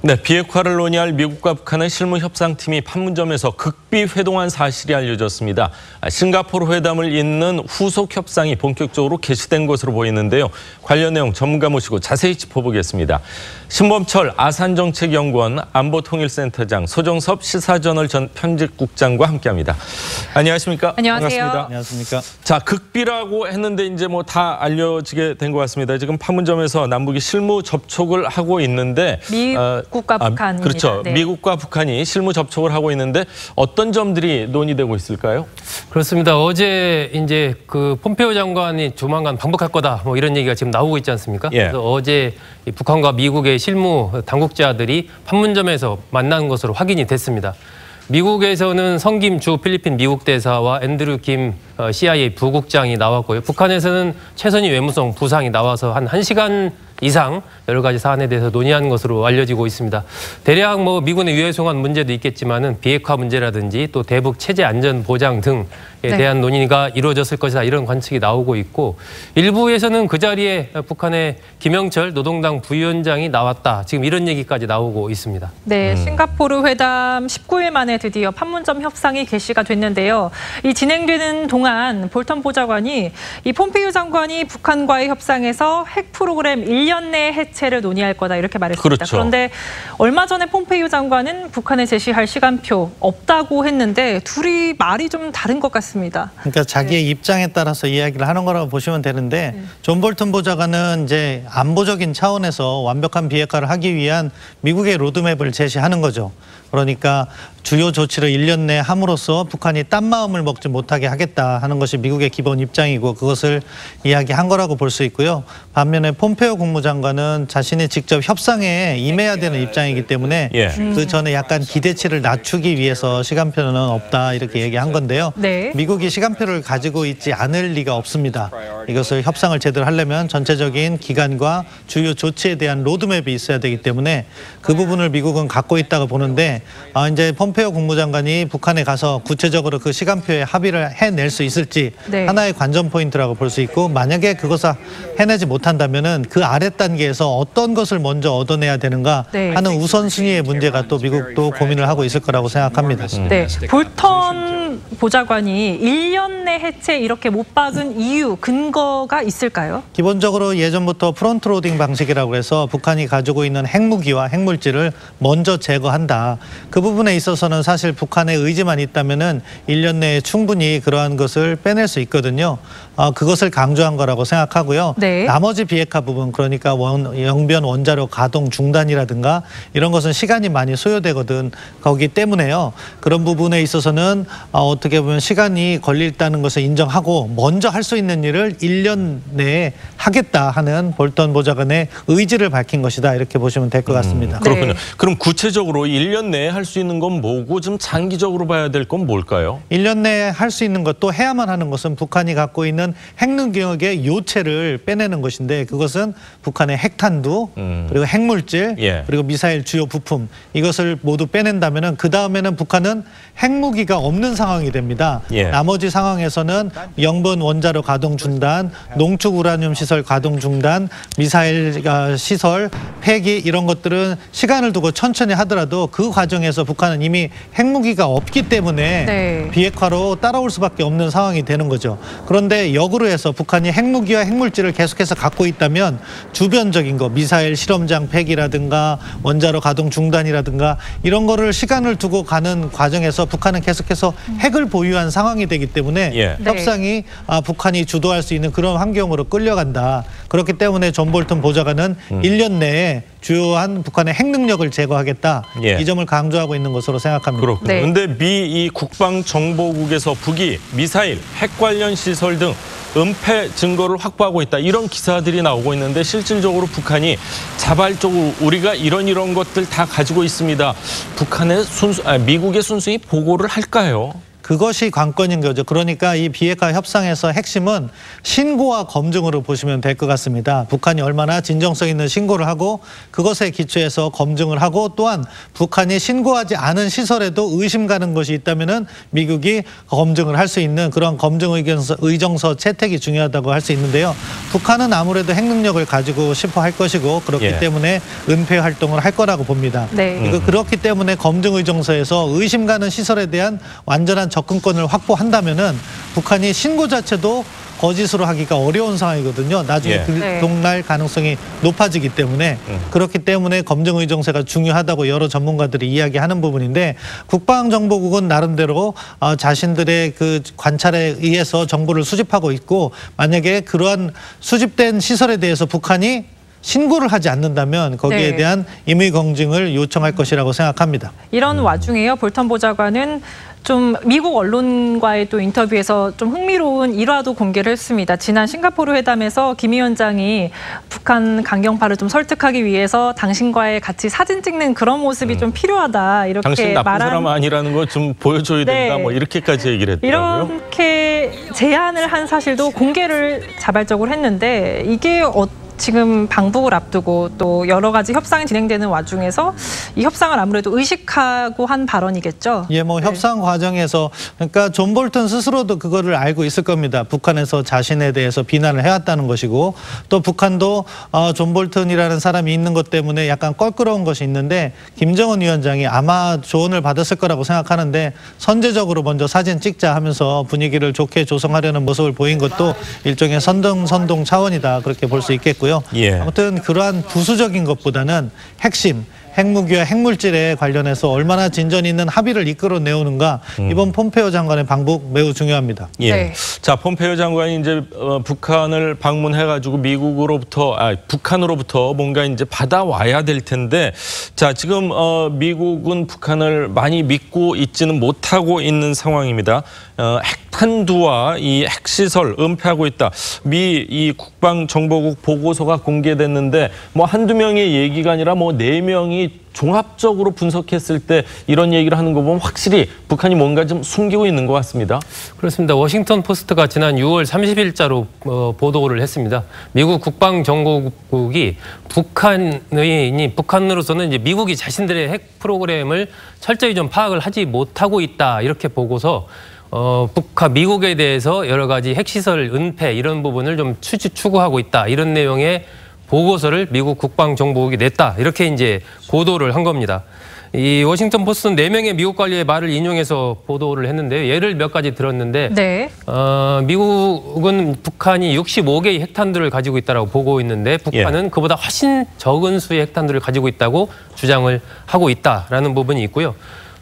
네, 비핵화를 논의할 미국과 북한의 실무협상팀이 판문점에서 극비 회동한 사실이 알려졌습니다. 싱가포르 회담을 잇는 후속 협상이 본격적으로 개시된 것으로 보이는데요. 관련 내용 전문가 모시고 자세히 짚어보겠습니다. 신범철 아산정책연구원 안보통일센터장, 소정섭 시사저널 전 편집국장과 함께합니다. 안녕하십니까? 안녕하세요. 반갑습니다. 안녕하십니까? 자, 극비라고 했는데 이제 뭐 다 알려지게 된 것 같습니다. 지금 판문점에서 남북이 실무 접촉을 하고 있는데 미국과 북한입니다. 그렇죠. 네. 미국과 북한이 실무 접촉을 하고 있는데 어떤 점들이 논의되고 있을까요? 그렇습니다. 어제 이제 그 폼페이오 장관이 조만간 방북할 거다 뭐 이런 얘기가 지금 나오고 있지 않습니까? 예. 그래서 어제 북한과 미국의 실무 당국자들이 판문점에서 만난 것으로 확인이 됐습니다. 미국에서는 성김 주 필리핀 미국 대사와 앤드류 김 CIA 부국장이 나왔고요. 북한에서는 최선희 외무성 부상이 나와서 한 1시간 이상 여러 가지 사안에 대해서 논의하는 것으로 알려지고 있습니다. 대략 뭐 미군의 유해송환 문제도 있겠지만은 비핵화 문제라든지 또 대북 체제 안전 보장 등에 대한 논의가 이루어졌을 것이다 이런 관측이 나오고 있고, 일부에서는 그 자리에 북한의 김영철 노동당 부위원장이 나왔다 지금 이런 얘기까지 나오고 있습니다. 네, 싱가포르 회담 19일 만에 드디어 판문점 협상이 개시가 됐는데요. 이 진행되는 동안 볼턴 보좌관이 이 폼페이오 장관이 북한과의 협상에서 핵 프로그램 1년 내 해체를 논의할 거다 이렇게 말했습니다. 그렇죠. 그런데 얼마 전에 폼페이오 장관은 북한에 제시할 시간표 없다고 했는데 둘이 말이 좀 다른 것 같습니다. 그러니까 자기의 입장에 따라서 이야기를 하는 거라고 보시면 되는데 존 볼턴 보좌관은 이제 안보적인 차원에서 완벽한 비핵화를 하기 위한 미국의 로드맵을 제시하는 거죠. 그러니까 주요 조치를 1년 내에 함으로써 북한이 딴 마음을 먹지 못하게 하겠다 하는 것이 미국의 기본 입장이고 그것을 이야기한 거라고 볼 수 있고요. 반면에 폼페이오 국무장관은 자신이 직접 협상에 임해야 되는 입장이기 때문에 그 전에 약간 기대치를 낮추기 위해서 시간표는 없다 이렇게 얘기한 건데요. 네. 미국이 시간표를 가지고 있지 않을 리가 없습니다. 이것을 협상을 제대로 하려면 전체적인 기간과 주요 조치에 대한 로드맵이 있어야 되기 때문에 그 부분을 미국은 갖고 있다고 보는데 이제 폼페이오 국무장관이 북한에 가서 구체적으로 그 시간표에 합의를 해낼 수 있을지 하나의 관전 포인트라고 볼 수 있고, 만약에 그것을 해내지 못한다면은 그 아래 단계에서 어떤 것을 먼저 얻어내야 되는가 하는 우선순위의 문제가 또 미국도 고민을 하고 있을 거라고 생각합니다. 네, 볼턴 보좌관이 1년 내 해체 이렇게 못 박은 이유, 근거가 있을까요? 기본적으로 예전부터 프론트 로딩 방식이라고 해서 북한이 가지고 있는 핵무기와 핵물질을 먼저 제거한다. 그 부분에 있어서는 사실 북한의 의지만 있다면은 1년 내에 충분히 그러한 것을 빼낼 수 있거든요. 그것을 강조한 거라고 생각하고요. 나머지 비핵화 부분, 그러니까 영변 원자력 가동 중단이라든가 이런 것은 시간이 많이 소요되거든. 거기 때문에요. 그런 부분에 있어서는 어떻게 보면 시간이 걸린다는 것을 인정하고 먼저 할 수 있는 일을 1년 내에 하겠다 하는 볼턴 보좌관의 의지를 밝힌 것이다 이렇게 보시면 될 것 같습니다. 그렇군요. 그럼 구체적으로 1년 내에 할 수 있는 건 뭐고 좀 장기적으로 봐야 될 건 뭘까요? 1년 내에 할 수 있는 것도 해야만 하는 것은 북한이 갖고 있는 핵능력의 요체를 빼내는 것인데, 그것은 북한의 핵탄두 그리고 핵물질 그리고 미사일 주요 부품 이것을 모두 빼낸다면은 그 다음에는 북한은 핵무기가 없는 상황이 됩니다. 나머지 상황에서는 영변 원자력 가동 중단, 농축 우라늄 시설 가동 중단, 미사일 시설 폐기 이런 것들은 시간을 두고 천천히 하더라도 그 과정에서 북한은 이미 핵무기가 없기 때문에 비핵화로 따라올 수밖에 없는 상황이 되는 거죠. 그런데 역으로 해서 북한이 핵무기와 핵물질을 계속해서 갖고 있다면 주변적인 거, 미사일 실험장 폐기라든가 원자력 가동 중단이라든가 이런 거를 시간을 두고 가는 과정에서 북한은 계속해서 핵을 보유한 상황이 되기 때문에 협상이 북한이 주도할 수 있는 그런 환경으로 끌려간다. 그렇기 때문에 존 볼턴 보좌관은 1년 내에 주요한 북한의 핵 능력을 제거하겠다. 이 점을 강조하고 있는 것으로 생각합니다. 그렇군요. 그런데 미 국방정보국에서 북이 미사일, 핵 관련 시설 등 은폐 증거를 확보하고 있다. 이런 기사들이 나오고 있는데 실질적으로 북한이 자발적으로 우리가 이런 것들 다 가지고 있습니다. 미국에 순수히 보고를 할까요? 그것이 관건인 거죠. 그러니까 이 비핵화 협상에서 핵심은 신고와 검증으로 보시면 될 것 같습니다. 북한이 얼마나 진정성 있는 신고를 하고 그것에 기초해서 검증을 하고 또한 북한이 신고하지 않은 시설에도 의심 가는 것이 있다면은 미국이 검증을 할 수 있는 그런 검증 의정서 채택이 중요하다고 할 수 있는데요. 북한은 아무래도 핵 능력을 가지고 싶어 할 것이고 그렇기 때문에 은폐 활동을 할 거라고 봅니다. 네. 그렇기 때문에 검증 의정서에서 의심 가는 시설에 대한 완전한 접근권을 확보한다면은 북한이 신고 자체도 거짓으로 하기가 어려운 상황이거든요. 나중에 들통날 가능성이 높아지기 때문에 그렇기 때문에 검증 의정서가 중요하다고 여러 전문가들이 이야기하는 부분인데 국방정보국은 나름대로 자신들의 그 관찰에 의해서 정보를 수집하고 있고 만약에 그러한 수집된 시설에 대해서 북한이 신고를 하지 않는다면 거기에 대한 임의 검증을 요청할 것이라고 생각합니다. 이런 와중에요. 볼턴 보좌관은 좀 미국 언론과의 또 인터뷰에서 좀 흥미로운 일화도 공개를 했습니다. 지난 싱가포르 회담에서 김 위원장이 북한 강경파를 좀 설득하기 위해서 당신과의 같이 사진 찍는 그런 모습이 좀 필요하다. 이렇게 당신 나쁜 사람 아니라는 거 좀 보여줘야 된다. 뭐 이렇게까지 얘기를 했더라고요. 이렇게 제안을 한 사실도 공개를 자발적으로 했는데 이게 지금 방북을 앞두고 또 여러 가지 협상이 진행되는 와중에서 이 협상을 아무래도 의식하고 한 발언이겠죠. 예, 뭐 협상 과정에서 그러니까 존 볼턴 스스로도 그거를 알고 있을 겁니다. 북한에서 자신에 대해서 비난을 해왔다는 것이고 또 북한도 존 볼턴이라는 사람이 있는 것 때문에 약간 껄끄러운 것이 있는데 김정은 위원장이 아마 조언을 받았을 거라고 생각하는데 선제적으로 먼저 사진 찍자 하면서 분위기를 좋게 조성하려는 모습을 보인 것도 일종의 선동 차원이다 그렇게 볼 수 있겠고요. 아무튼 그러한 부수적인 것보다는 핵심, 핵무기와 핵물질에 관련해서 얼마나 진전 있는 합의를 이끌어내오는가 이번 폼페이오 장관의 방북 매우 중요합니다. 자, 폼페이오 장관이 이제 북한을 방문해가지고 북한으로부터 뭔가 이제 받아와야 될 텐데, 자 지금 미국은 북한을 많이 믿고 있지는 못하고 있는 상황입니다. 핵탄두와 이 핵시설 은폐하고 있다. 이 국방정보국 보고서가 공개됐는데 뭐 한두 명의 얘기가 아니라 뭐 4명이 종합적으로 분석했을 때 이런 얘기를 하는 거 보면 확실히 북한이 뭔가 좀 숨기고 있는 것 같습니다. 그렇습니다. 워싱턴 포스트가 지난 6월 30일자로 보도를 했습니다. 미국 국방정보국이 북한으로서는 이제 미국이 자신들의 핵 프로그램을 철저히 좀 파악을 하지 못하고 있다 이렇게 보고서 미국에 대해서 여러 가지 핵시설 은폐 이런 부분을 좀 추구하고 있다 이런 내용의 보고서를 미국 국방정보국이 냈다 이렇게 이제 보도를 한 겁니다. 이 워싱턴 포스트는 4명의 미국 관리의 말을 인용해서 보도를 했는데요. 예를 몇 가지 들었는데 미국은 북한이 65개의 핵탄두를 가지고 있다고 보고 있는데 북한은 그보다 훨씬 적은 수의 핵탄두를 가지고 있다고 주장을 하고 있다라는 부분이 있고요.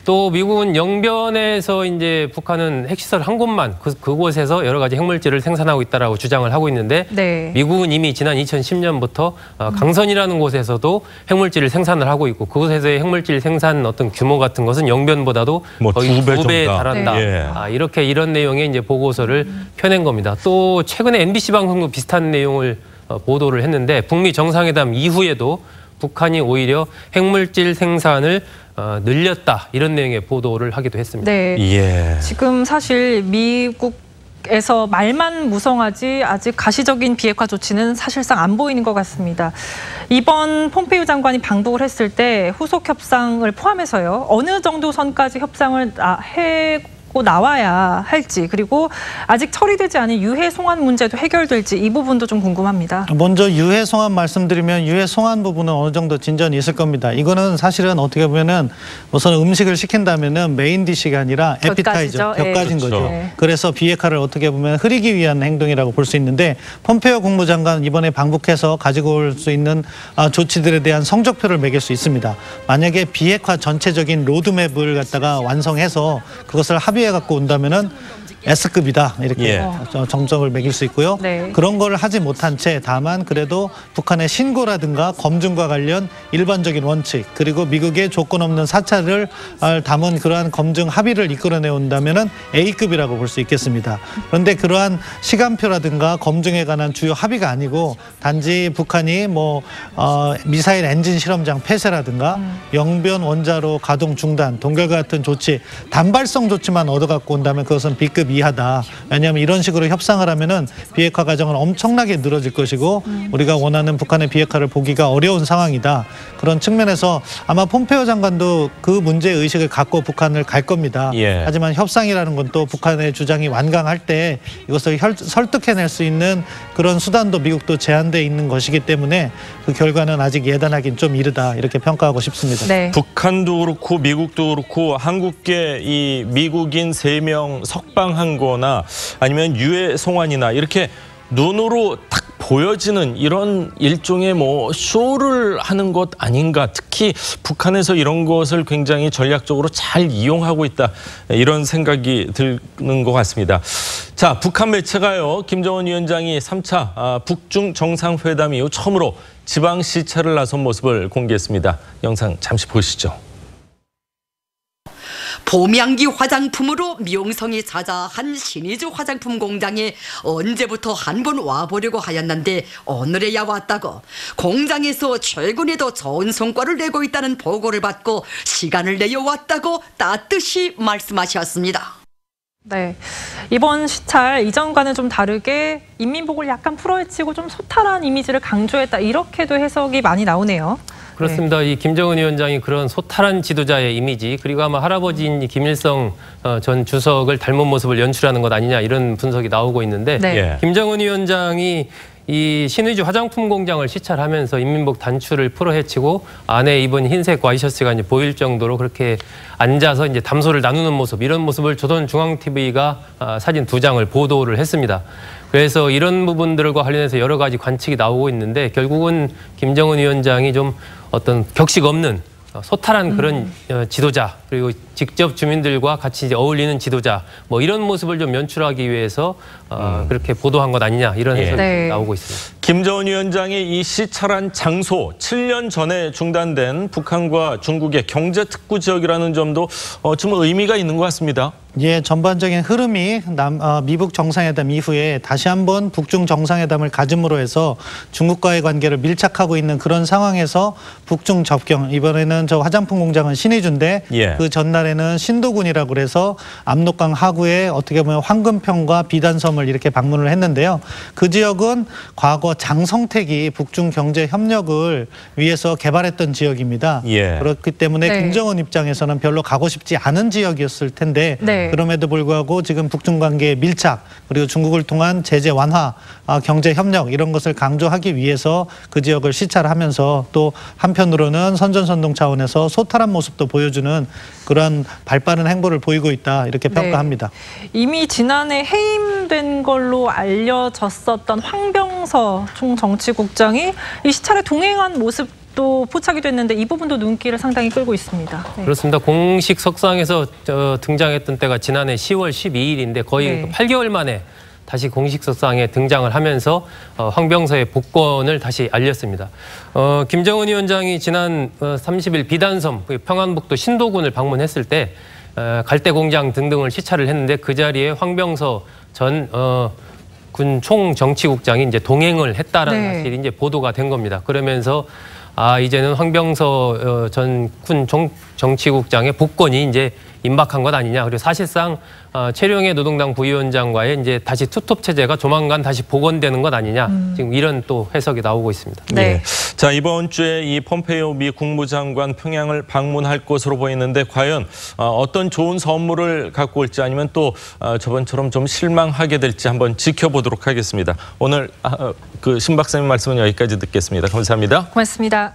또 미국은 영변에서 이제 북한은 핵시설 한 곳만 그곳에서 여러 가지 핵물질을 생산하고 있다라고 주장을 하고 있는데 미국은 이미 지난 2010년부터 강선이라는 곳에서도 핵물질을 생산을 하고 있고 그곳에서의 핵물질 생산 어떤 규모 같은 것은 영변보다도 뭐 거의 2배 달한다. 이런 내용의 이제 보고서를 펴낸 겁니다. 또 최근에 MBC 방송도 비슷한 내용을 보도를 했는데 북미 정상회담 이후에도 북한이 오히려 핵물질 생산을 늘렸다 이런 내용의 보도를 하기도 했습니다. 지금 사실 미국에서 말만 무성하지 아직 가시적인 비핵화 조치는 사실상 안 보이는 것 같습니다. 이번 폼페이오 장관이 방북을 했을 때 후속 협상을 포함해서요. 어느 정도 선까지 협상을 나와야 할지 그리고 아직 처리되지 않은 유해 송환 문제도 해결될지 이 부분도 좀 궁금합니다. 먼저 유해 송환 말씀드리면 유해 송환 부분은 어느 정도 진전이 있을 겁니다. 이거는 사실은 어떻게 보면은 우선 음식을 시킨다면은 메인 디시가 아니라 에피타이저, 곁가진 거죠. 그래서 비핵화를 어떻게 보면 흐리기 위한 행동이라고 볼 수 있는데 폼페이오 국무장관 이번에 방북해서 가지고 올 수 있는 조치들에 대한 성적표를 매길 수 있습니다. 만약에 비핵화 전체적인 로드맵을 갖다가 완성해서 그것을 합의해 갖고 온다면은 S급이다 이렇게 정점을 매길 수 있고요. 네. 그런 걸 하지 못한 채 다만 그래도 북한의 신고라든가 검증과 관련 일반적인 원칙 그리고 미국의 조건 없는 사찰을 담은 그러한 검증 합의를 이끌어내 온다면은 A급이라고 볼 수 있겠습니다. 그런데 그러한 시간표라든가 검증에 관한 주요 합의가 아니고 단지 북한이 미사일 엔진 실험장 폐쇄라든가 영변 원자로 가동 중단, 동결과 같은 조치, 단발성 조치만 얻어갖고 온다면 그것은 B급 이하다. 왜냐하면 이런 식으로 협상을 하면은 비핵화 과정은 엄청나게 늘어질 것이고 우리가 원하는 북한의 비핵화를 보기가 어려운 상황이다. 그런 측면에서 아마 폼페이오 장관도 그 문제 의식을 갖고 북한을 갈 겁니다. 하지만 협상이라는 건 또 북한의 주장이 완강할 때 이것을 설득해낼 수 있는 그런 수단도 미국도 제한돼 있는 것이기 때문에 그 결과는 아직 예단하기는 좀 이르다 이렇게 평가하고 싶습니다. 네. 북한도 그렇고 미국도 그렇고 한국계 이 미국인 3명 석방한 거나 아니면 유해 송환이나 이렇게 눈으로 딱 보여지는 이런 일종의 쇼를 하는 것 아닌가. 특히 북한에서 이런 것을 굉장히 전략적으로 잘 이용하고 있다. 이런 생각이 드는 것 같습니다. 자, 북한 매체가요. 김정은 위원장이 3차 북중 정상회담 이후 처음으로 지방 시찰을 나선 모습을 공개했습니다. 영상 잠시 보시죠. 봄향기 화장품으로 명성이 자자한 신의주 화장품 공장에 언제부터 한 번 와보려고 하였는데 오늘에야 왔다고 공장에서 최근에도 좋은 성과를 내고 있다는 보고를 받고 시간을 내어 왔다고 따뜻이 말씀하셨습니다. 네, 이번 시찰 이전과는 좀 다르게 인민복을 약간 풀어헤치고 좀 소탈한 이미지를 강조했다. 이렇게도 해석이 많이 나오네요. 그렇습니다. 이 김정은 위원장이 그런 소탈한 지도자의 이미지 그리고 아마 할아버지인 김일성 전 주석을 닮은 모습을 연출하는 것 아니냐 이런 분석이 나오고 있는데 김정은 위원장이 이 신의주 화장품 공장을 시찰하면서 인민복 단추를 풀어헤치고 안에 입은 흰색 와이셔츠가 이제 보일 정도로 그렇게 앉아서 이제 담소를 나누는 모습 이런 모습을 조선중앙TV가 사진 2장을 보도를 했습니다. 그래서 이런 부분들과 관련해서 여러 가지 관측이 나오고 있는데 결국은 김정은 위원장이 좀 어떤 격식 없는 소탈한 그런 지도자 그리고 직접 주민들과 같이 이제 어울리는 지도자 이런 모습을 좀 연출하기 위해서 그렇게 보도한 것 아니냐 이런 해석이 나오고 있습니다. 김정은 위원장이 이 시찰한 장소 7년 전에 중단된 북한과 중국의 경제특구 지역이라는 점도 좀 의미가 있는 것 같습니다. 예, 전반적인 흐름이 미북 정상회담 이후에 다시 한번 북중 정상회담을 가짐으로 해서 중국과의 관계를 밀착하고 있는 그런 상황에서 북중 접경 이번에는 저 화장품 공장은 신의주인데 그 전날에는 신도군이라고 그래서 압록강 하구에 어떻게 보면 황금평과 비단섬을 이렇게 방문을 했는데요. 그 지역은 과거 장성택이 북중 경제 협력을 위해서 개발했던 지역입니다. 그렇기 때문에 김정은 입장에서는 별로 가고 싶지 않은 지역이었을 텐데 그럼에도 불구하고 지금 북중 관계의 밀착 그리고 중국을 통한 제재 완화, 경제 협력 이런 것을 강조하기 위해서 그 지역을 시찰하면서 또 한편으로는 선전선동 차원에서 소탈한 모습도 보여주는 그런 발빠른 행보를 보이고 있다 이렇게 평가합니다. 이미 지난해 해임된 걸로 알려졌었던 황병서 총정치국장이 이 시찰에 동행한 모습 또 포착이 됐는데 이 부분도 눈길을 상당히 끌고 있습니다. 그렇습니다. 공식 석상에서 등장했던 때가 지난해 10월 12일인데 거의 8개월 만에 다시 공식 석상에 등장을 하면서 황병서의 복권을 다시 알렸습니다. 김정은 위원장이 지난 30일 비단섬 평안북도 신도군을 방문했을 때 갈대공장 등등을 시찰을 했는데 그 자리에 황병서 전 군 총정치국장이 이제 동행을 했다라는 사실이 이제 보도가 된 겁니다. 그러면서 이제는 황병서 전 군 정치국장의 복권이 이제 임박한 것 아니냐. 그리고 사실상 최룡해 노동당 부위원장과의 이제 다시 투톱 체제가 조만간 다시 복원되는 것 아니냐. 지금 이런 또 해석이 나오고 있습니다. 자, 이번 주에 이 폼페이오 미 국무장관 평양을 방문할 것으로 보이는데 과연 어떤 좋은 선물을 갖고 올지 아니면 또 저번처럼 좀 실망하게 될지 한번 지켜보도록 하겠습니다. 오늘 그 신 박사님 말씀은 여기까지 듣겠습니다. 감사합니다. 고맙습니다.